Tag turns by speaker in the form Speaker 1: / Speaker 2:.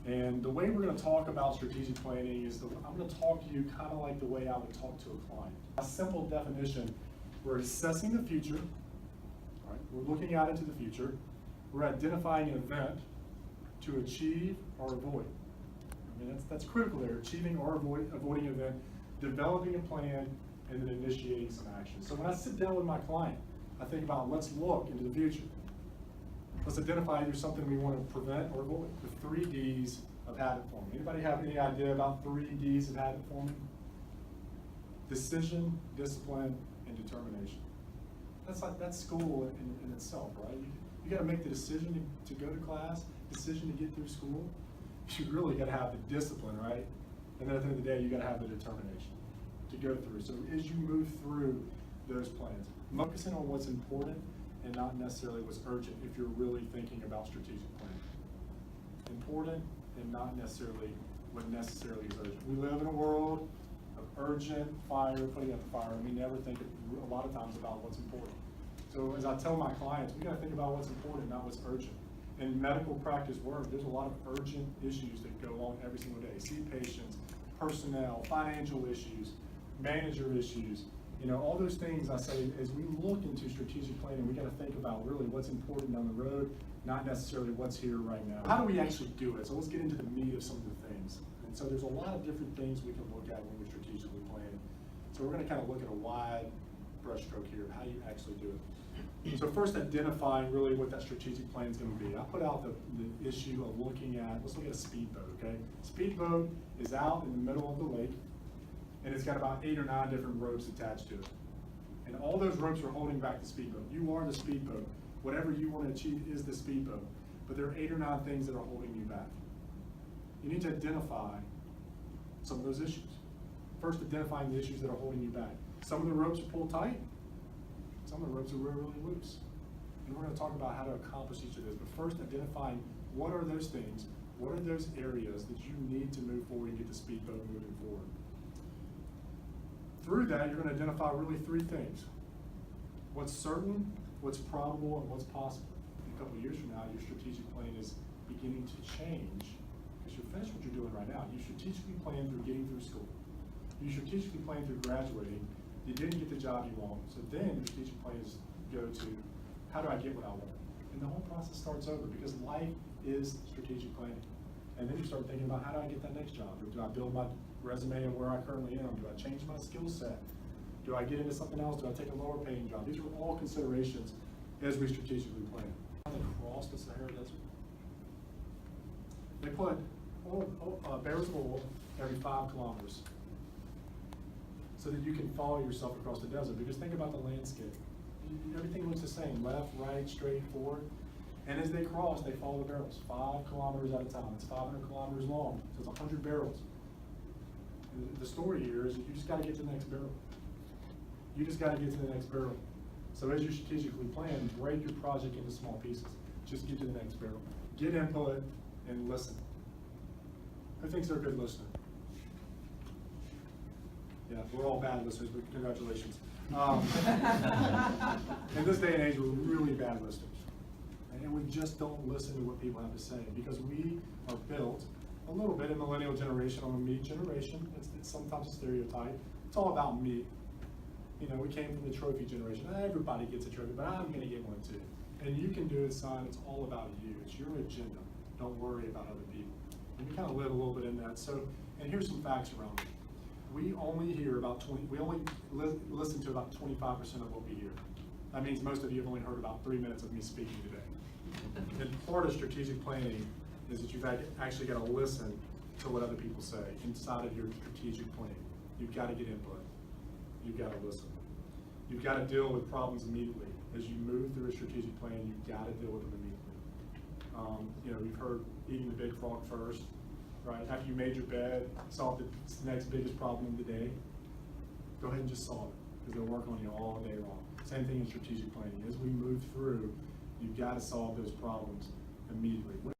Speaker 1: And the way we're going to talk about strategic planning is I'm going to talk to you kind of like the way I would talk to a client. A simple definition, we're assessing the future, right? We're looking out into the future. We're identifying an event to achieve or avoid. I mean, that's critical there, achieving or avoiding an event, developing a plan, and then initiating some action. So when I sit down with my client, I think about, let's look into the future. Let's identify either something we want to prevent or avoid. The 3 Ds of habit forming. Anybody have any idea about 3 Ds of habit forming? Decision, discipline, and determination. That's school in itself, right? You got to make the decision to go to class, decision to get through school. You really got to have the discipline, right? And then at the end of the day, you got to have the determination to go through. So as you move through those plans, focusing on what's important and not necessarily what's urgent if you're really thinking about strategic planning. Important and not necessarily what necessarily is urgent. We live in a world of urgent fire, putting out the fire, and we never think a lot of times about what's important. So as I tell my clients, we got to think about what's important, not what's urgent. In medical practice work, there's a lot of urgent issues that go on every single day. See patients, personnel, financial issues, manager issues. You know, all those things I say, as we look into strategic planning, we got to think about really what's important down the road, not necessarily what's here right now. How do we actually do it? So let's get into the meat of some of the things. And so there's a lot of different things we can look at when we're strategically planning. So we're going to kind of look at a wide brushstroke here of how you actually do it. So first, identifying really what that strategic plan is going to be. I put out the issue of looking at, let's look at a speedboat, okay? Speedboat is out in the middle of the lake, and it's got about 8 or 9 different ropes attached to it. And all those ropes are holding back the speedboat. You are the speedboat. Whatever you want to achieve is the speedboat. But there are 8 or 9 things that are holding you back. You need to identify some of those issues. First, identifying the issues that are holding you back. Some of the ropes are pulled tight. Some of the ropes are really, really loose. And we're going to talk about how to accomplish each of those. But first, identifying what are those things, what are those areas that you need to move forward and get the speedboat moving forward. Through that, you're going to identify really 3 things. What's certain, what's probable, and what's possible. In a couple of years from now, your strategic plan is beginning to change because you're finished what you're doing right now. You strategically plan through getting through school. You strategically plan through graduating. You didn't get the job you want. So then your strategic plans go to, how do I get what I want? And the whole process starts over because life is strategic planning. And then you start thinking about, how do I get that next job? Do I build my resume of where I currently am? Do I change my skill set? Do I get into something else? Do I take a lower paying job? These are all considerations as we strategically plan. They cross the Sahara Desert. They put barrels of oil every 5 kilometers so that you can follow yourself across the desert. Because think about the landscape. Everything looks the same, left, right, straight, forward. And as they cross, they follow the barrels, 5 kilometers at a time. It's 500 kilometers long, so it's 100 barrels. And the story here is that you just got to get to the next barrel. You just got to get to the next barrel. So as you strategically plan, break your project into small pieces. Just get to the next barrel. Get input and listen. Who thinks they're a good listener? Yeah, we're all bad listeners, but congratulations. In this day and age, we're really bad listeners. And we just don't listen to what people have to say because we are built a little bit in millennial generation on a me generation. It's sometimes a stereotype. It's all about me. You know, we came from the trophy generation. Everybody gets a trophy, but I'm going to get one too. And you can do it, son. It's all about you. It's your agenda. Don't worry about other people. And we kind of live a little bit in that. So, and here's some facts around it. We only hear about listen to about 25% of what we hear. That means most of you have only heard about 3 minutes of me speaking today. And part of strategic planning is that you've actually got to listen to what other people say inside of your strategic plan. You've got to get input. You've got to listen. You've got to deal with problems immediately. As you move through a strategic plan, you've got to deal with them immediately. You know, we've heard eating the big frog first, right? After you made your bed, solve the next biggest problem of the day, go ahead and just solve it because they'll work on you all day long. Same thing in strategic planning. As we move through, you've got to solve those problems immediately.